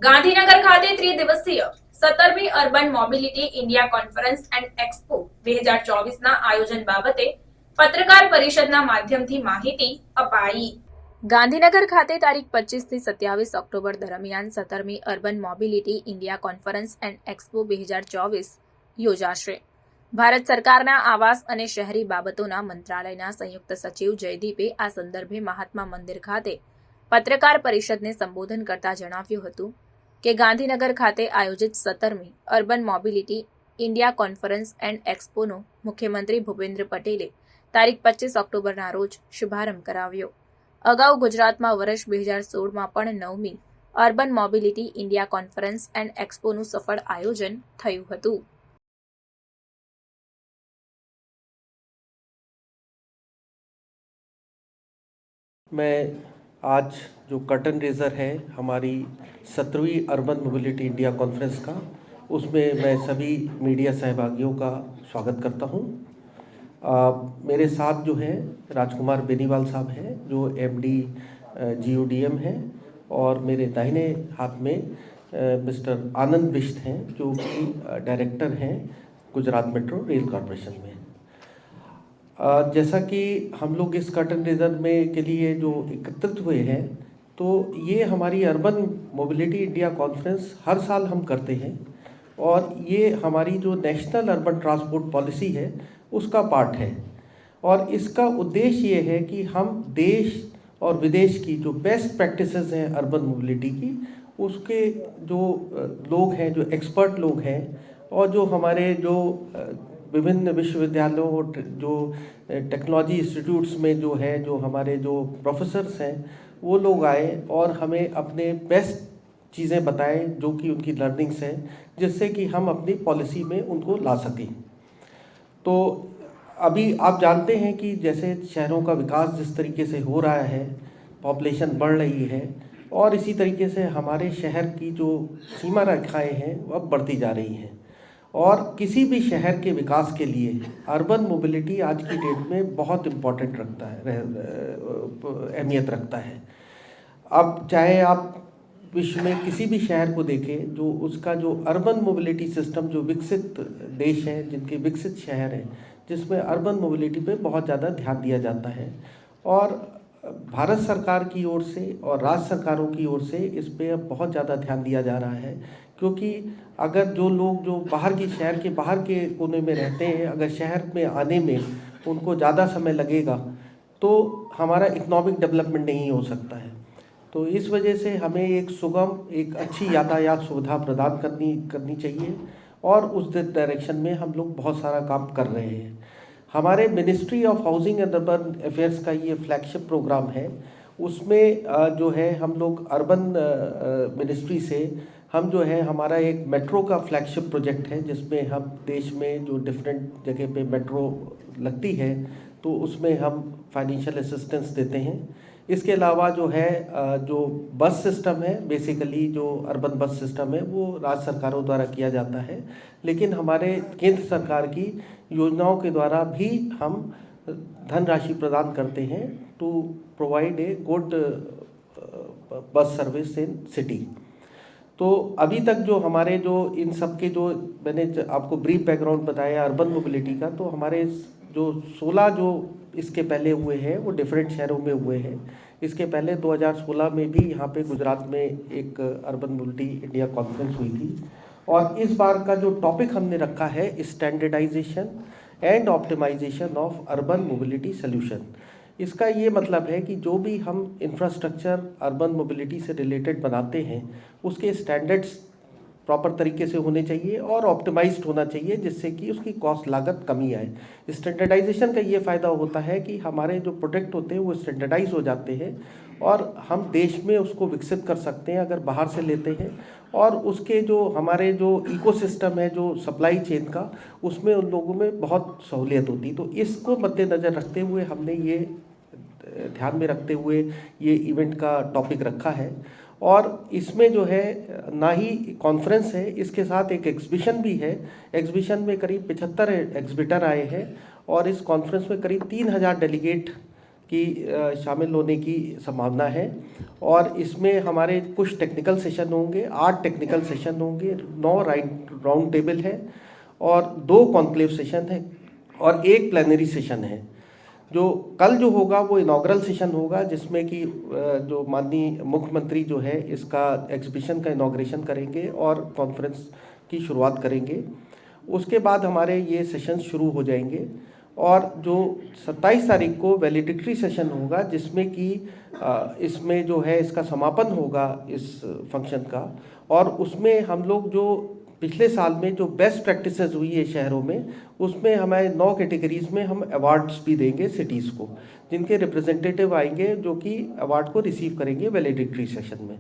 ગાંધીનગર ખાતે ત્રિદિવસીય 17મી urban mobility India conference and expo 2024ના આયોજન બાબતે પત્રકાર પરિષદના માધ્યમથી માહિતી અપાઈ। ગાંધીનગર ખાતે તારીખ 25 થી 27 ઓક્ટોબર દરમિયાન 17મી urban mobility India conference and expo 2024 યોજાશે। ભારત સરકારના આવાસ અને શહેરી બાબતોના મંત્રાલયના સંયુક્ત સચિવ જયદીપે આ સંદર્ભે મહાત્મા મંદિર ખાતે પત્રકાર પરિષદને સંબોધન કરતા જણાવ્યું હતું કે ગાંધીનગર ખાતે આયોજિત 17મી urban mobility India conference and એક્સપોનો મુખ્યમંત્રી ભૂપેન્દ્ર પટેલે તારીખ 25 ઓક્ટોબરના રોજ શુભારંભ કરાવ્યો। અગાઉ ગુજરાતમાં વર્ષ 2016માં પણ 9મી urban mobility India conference and એક્સપોનું સફળ આયોજન થયું હતું। मैं आज जो कर्टन रेजर है हमारी 17वीं अर्बन मोबिलिटी इंडिया कॉन्फ्रेंस का, उसमें मैं सभी मीडिया सहभागियों का स्वागत करता हूं। मेरे साथ जो है राजकुमार बेनीवाल साहब हैं जो एमडी जीओडीएम हैं, और मेरे दाहिने हाथ में मिस्टर आनंद बिश्त हैं जो कि डायरेक्टर हैं गुजरात मेट्रो रेल कॉरपोरेशन में। जैसा कि हम लोग इस कर्टन रेजर में के लिए जो एकत्रित हुए हैं, तो ये हमारी अर्बन मोबिलिटी इंडिया कॉन्फ्रेंस हर साल हम करते हैं, और ये हमारी जो नेशनल अर्बन ट्रांसपोर्ट पॉलिसी है उसका पार्ट है। और इसका उद्देश्य ये है कि हम देश और विदेश की जो बेस्ट प्रैक्टिसेस हैं अर्बन मोबिलिटी की, उसके जो लोग हैं, जो एक्सपर्ट लोग हैं, और जो हमारे जो विभिन्न विश्वविद्यालयों और जो टेक्नोलॉजी इंस्टीट्यूट्स में जो है, जो हमारे जो प्रोफेसर्स हैं, वो लोग आए और हमें अपने बेस्ट चीज़ें बताएं जो कि उनकी लर्निंग्स हैं, जिससे कि हम अपनी पॉलिसी में उनको ला सकें। तो अभी आप जानते हैं कि जैसे शहरों का विकास जिस तरीके से हो रहा है, पॉपुलेशन बढ़ रही है, और इसी तरीके से हमारे शहर की जो सीमा रेखाएँ हैं वह बढ़ती जा रही हैं, और किसी भी शहर के विकास के लिए अर्बन मोबिलिटी आज की डेट में बहुत इम्पोर्टेंट रखता है, अहमियत रखता है। अब चाहे आप विश्व में किसी भी शहर को देखें, जो उसका जो अर्बन मोबिलिटी सिस्टम, जो विकसित देश है, जिनके विकसित शहर हैं, जिसमें अर्बन मोबिलिटी पे बहुत ज़्यादा ध्यान दिया जाता है, और भारत सरकार की ओर से और राज्य सरकारों की ओर से इस पे अब बहुत ज़्यादा ध्यान दिया जा रहा है। क्योंकि अगर जो लोग जो बाहर की शहर के बाहर के कोने में रहते हैं, अगर शहर में आने में उनको ज़्यादा समय लगेगा तो हमारा इकोनॉमिक डेवलपमेंट नहीं हो सकता है। तो इस वजह से हमें एक सुगम, एक अच्छी यातायात सुविधा प्रदान करनी चाहिए, और उस डायरेक्शन में हम लोग बहुत सारा काम कर रहे हैं। हमारे ministry of housing and urban affairs का ये फ्लैगशिप प्रोग्राम है। उसमें जो है हम लोग अर्बन मिनिस्ट्री से हम जो है हमारा एक मेट्रो का फ्लैगशिप प्रोजेक्ट है, जिसमें हम देश में जो डिफरेंट जगह पे मेट्रो लगती है तो उसमें हम फाइनेंशियल असिस्टेंस देते हैं। इसके अलावा जो है जो बस सिस्टम है, बेसिकली जो अर्बन बस सिस्टम है वो राज्य सरकारों द्वारा किया जाता है, लेकिन हमारे केंद्र सरकार की योजनाओं के द्वारा भी हम धनराशि प्रदान करते हैं to provide a good bus service in city. तो अभी तक जो हमारे जो इन सब के जो मैंने आपको ब्रीफ बैकग्राउंड बताया अर्बन मोबिलिटी का, तो हमारे जो 16 जो इसके पहले हुए हैं वो डिफरेंट शहरों में हुए हैं। इसके पहले 2016 में भी यहाँ पे गुजरात में एक अर्बन मोबिलिटी इंडिया कॉन्फ्रेंस हुई थी, और इस बार का जो टॉपिक हमने रखा है standardisation and optimisation of urban mobility solution. इसका ये मतलब है कि जो भी हम इंफ्रास्ट्रक्चर अर्बन मोबिलिटी से रिलेटेड बनाते हैं उसके स्टैंडर्ड्स प्रॉपर तरीके से होने चाहिए और ऑप्टिमाइज्ड होना चाहिए, जिससे कि उसकी कॉस्ट लागत कमी आए। स्टैंडर्डाइजेशन का ये फ़ायदा होता है कि हमारे जो प्रोडक्ट होते हैं वो स्टैंडर्डाइज हो जाते हैं, और हम देश में उसको विकसित कर सकते हैं अगर बाहर से लेते हैं, और उसके जो हमारे जो इकोसिस्टम है जो सप्लाई चेन का, उसमें उन लोगों में बहुत सहूलियत होती। तो इसको मद्देनज़र रखते हुए हमने ये ध्यान में रखते हुए ये इवेंट का टॉपिक रखा है। और इसमें जो है ना ही कॉन्फ्रेंस है, इसके साथ एक एग्जीबिशन भी है। एग्जीबिशन में करीब 75 एग्जिबिटर आए हैं, और इस कॉन्फ्रेंस में करीब 3000 डेलीगेट की शामिल होने की संभावना है। और इसमें हमारे कुछ टेक्निकल सेशन होंगे, 8 टेक्निकल सेशन होंगे, 9 राउंड टेबल है और 2 कॉन्क्लेव सेशन है और 1 प्लेनरी सेशन है। जो कल जो होगा वो इनॉग्रल सेशन होगा, जिसमें कि जो माननीय मुख्यमंत्री जो है इसका एग्जीबिशन का इनॉग्रेशन करेंगे और कॉन्फ्रेंस की शुरुआत करेंगे। उसके बाद हमारे ये सेशन शुरू हो जाएंगे और जो 27 तारीख को वैलिडिक्टरी सेशन होगा, जिसमें कि इसमें जो है इसका समापन होगा इस फंक्शन का। और उसमें हम लोग जो पिछले साल में जो बेस्ट प्रैक्टिसेस हुई है शहरों में, उसमें हमारे 9 कैटेगरीज में हम अवार्ड्स भी देंगे सिटीज़ को, जिनके रिप्रेजेंटेटिव आएंगे जो कि अवार्ड को रिसीव करेंगे वैलिडिक्टरी सेशन में।